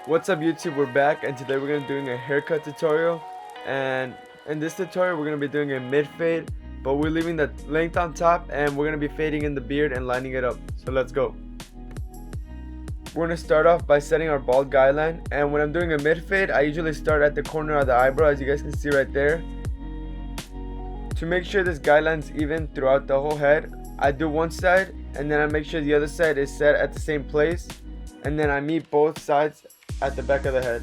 What's up YouTube, we're back and today we're going to be doing a haircut tutorial, and in this tutorial we're going to be doing a mid fade, but we're leaving the length on top and we're going to be fading in the beard and lining it up. So let's go. We're going to start off by setting our bald guideline, and when I'm doing a mid fade I usually start at the corner of the eyebrow, as you guys can see right there. To make sure this guideline's even throughout the whole head, I do one side and then I make sure the other side is set at the same place, and then I meet both sides at the back of the head.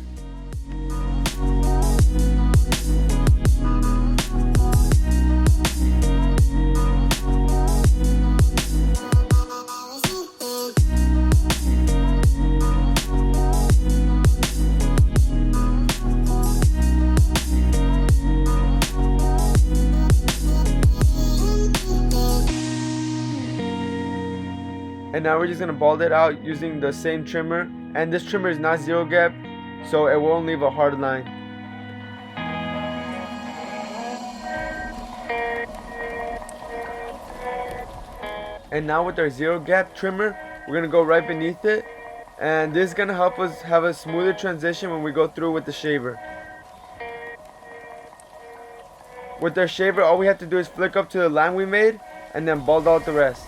And now we're just going to bald it out using the same trimmer, and this trimmer is not zero gap, so it won't leave a hard line. And now with our zero gap trimmer, we're going to go right beneath it, and this is going to help us have a smoother transition when we go through with the shaver. With our shaver, all we have to do is flick up to the line we made and then bald out the rest.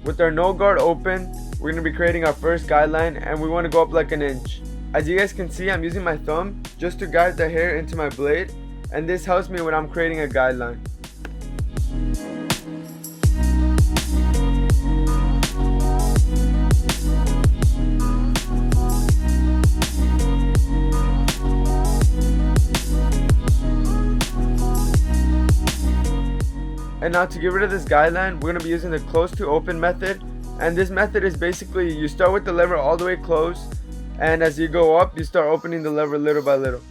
With our no guard open, we're going to be creating our first guideline, and we want to go up like an inch. As you guys can see, I'm using my thumb just to guide the hair into my blade, and this helps me when I'm creating a guideline. And now to get rid of this guideline, we're going to be using the close to open method, and this method is basically you start with the lever all the way closed, and as you go up you start opening the lever little by little.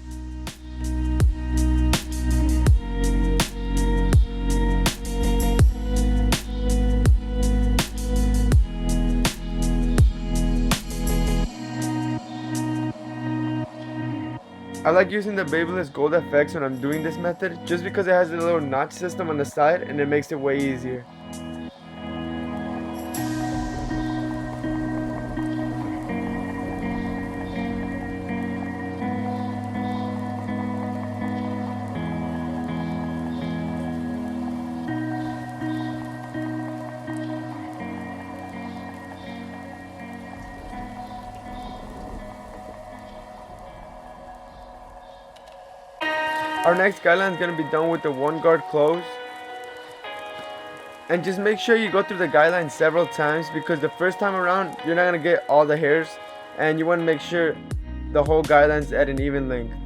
I like using the Babyliss Gold FX when I'm doing this method, just because it has a little notch system on the side and it makes it way easier. Our next guideline is going to be done with the one guard close, and just make sure you go through the guideline several times, because the first time around you're not going to get all the hairs, and you want to make sure the whole guideline's at an even length.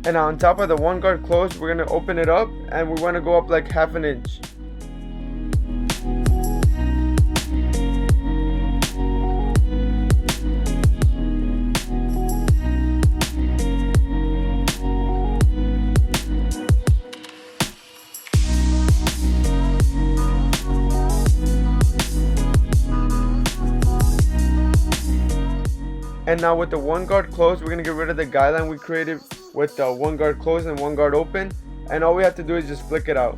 And on top of the one guard close, we're going to open it up, and we want to go up like half an inch. And now with the one guard close, we're going to get rid of the guideline we created with the one guard close and one guard open, and all we have to do is just flick it out.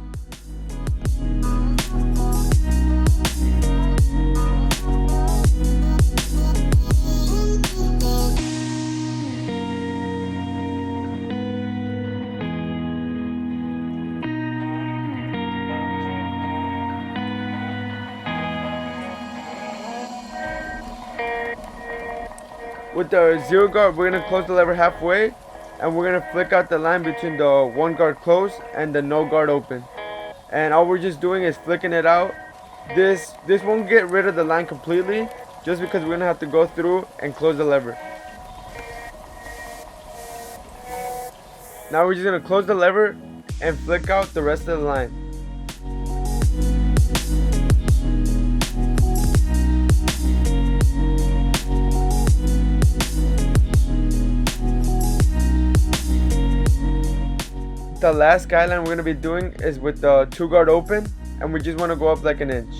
With the zero guard, we're going to close the lever halfway, and we're going to flick out the line between the one guard close and the no guard open. And all we're just doing is flicking it out. This won't get rid of the line completely, just because we're going to have to go through and close the lever. Now we're just going to close the lever and flick out the rest of the line. The last guideline we're going to be doing is with the 2 guard open, and we just want to go up like an inch.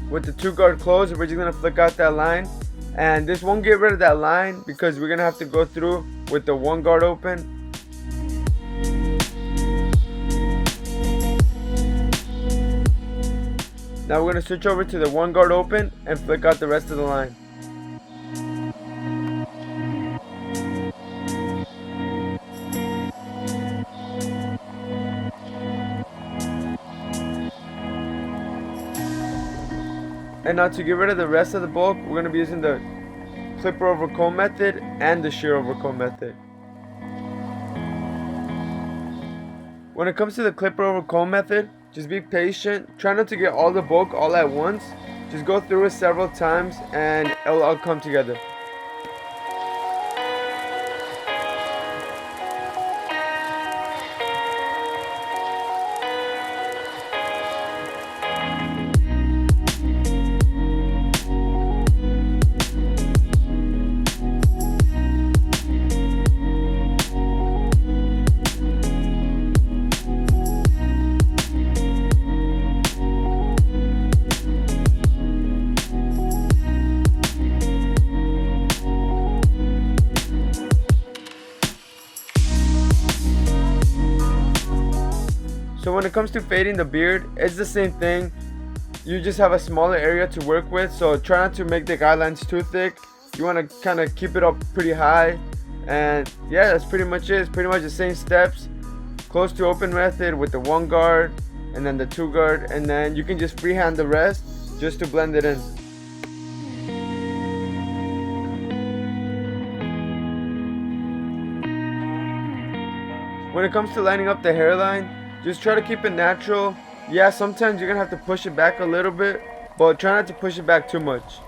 With the 2 guard closed, we're just gonna flick out that line, and this won't get rid of that line because we're gonna have to go through with the 1 guard open. Now we're gonna switch over to the 1 guard open and flick out the rest of the line. And now to get rid of the rest of the bulk, we're going to be using the clipper over comb method and the shear over comb method. When it comes to the clipper over comb method, just be patient. Try not to get all the bulk all at once. Just go through it several times and it'll all come together. So when it comes to fading the beard, it's the same thing. You just have a smaller area to work with, so try not to make the guidelines too thick. You want to kind of keep it up pretty high. And yeah, that's pretty much it. It's pretty much the same steps. Close to open method with the 1 guard and then the 2 guard, and then you can just freehand the rest just to blend it in. When it comes to lining up the hairline, just try to keep it natural. Yeah, sometimes you're gonna have to push it back a little bit, but try not to push it back too much.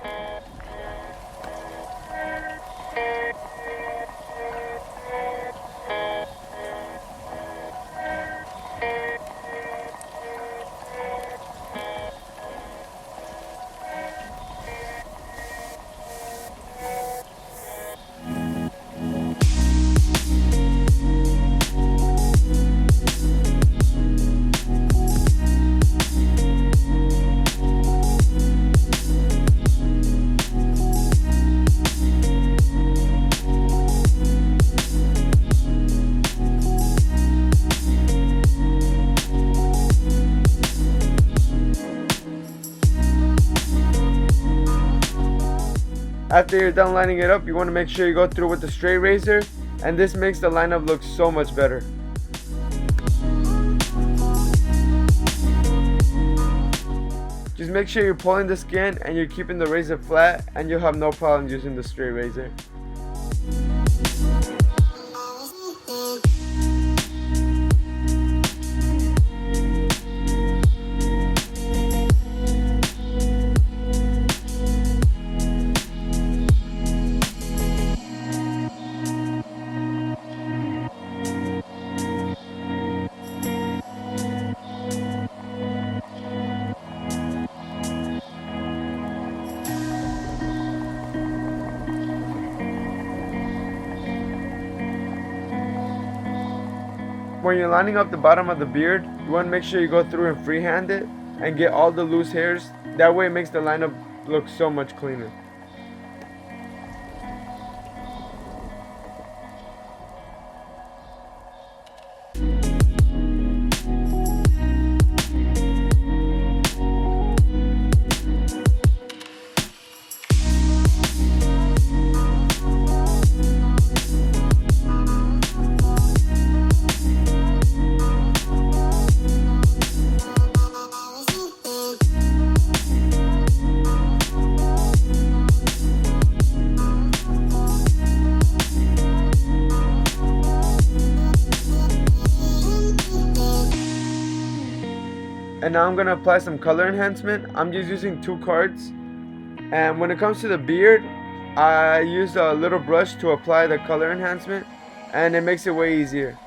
After you're done lining it up, you want to make sure you go through with the straight razor, and this makes the lineup look so much better. Just make sure you're pulling the skin and you're keeping the razor flat, and you'll have no problem using the straight razor. When you're lining up the bottom of the beard, you want to make sure you go through and freehand it and get all the loose hairs. That way it makes the lineup look so much cleaner. And now I'm going to apply some color enhancement. I'm just using 2 cards. And when it comes to the beard, I use a little brush to apply the color enhancement, and it makes it way easier.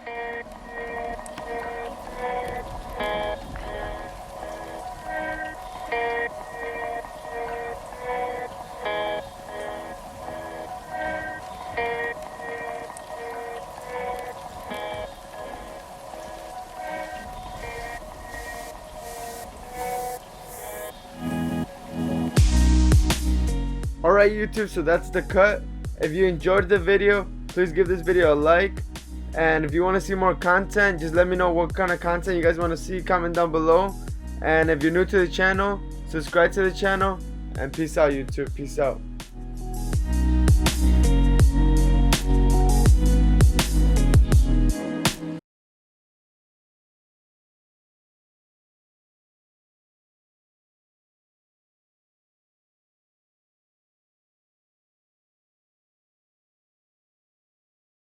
Alright YouTube, so that's the cut. If you enjoyed the video, please give this video a like. And if you want to see more content, just let me know what kind of content you guys want to see. Comment down below. And if you're new to the channel, subscribe to the channel. And peace out YouTube. Peace out.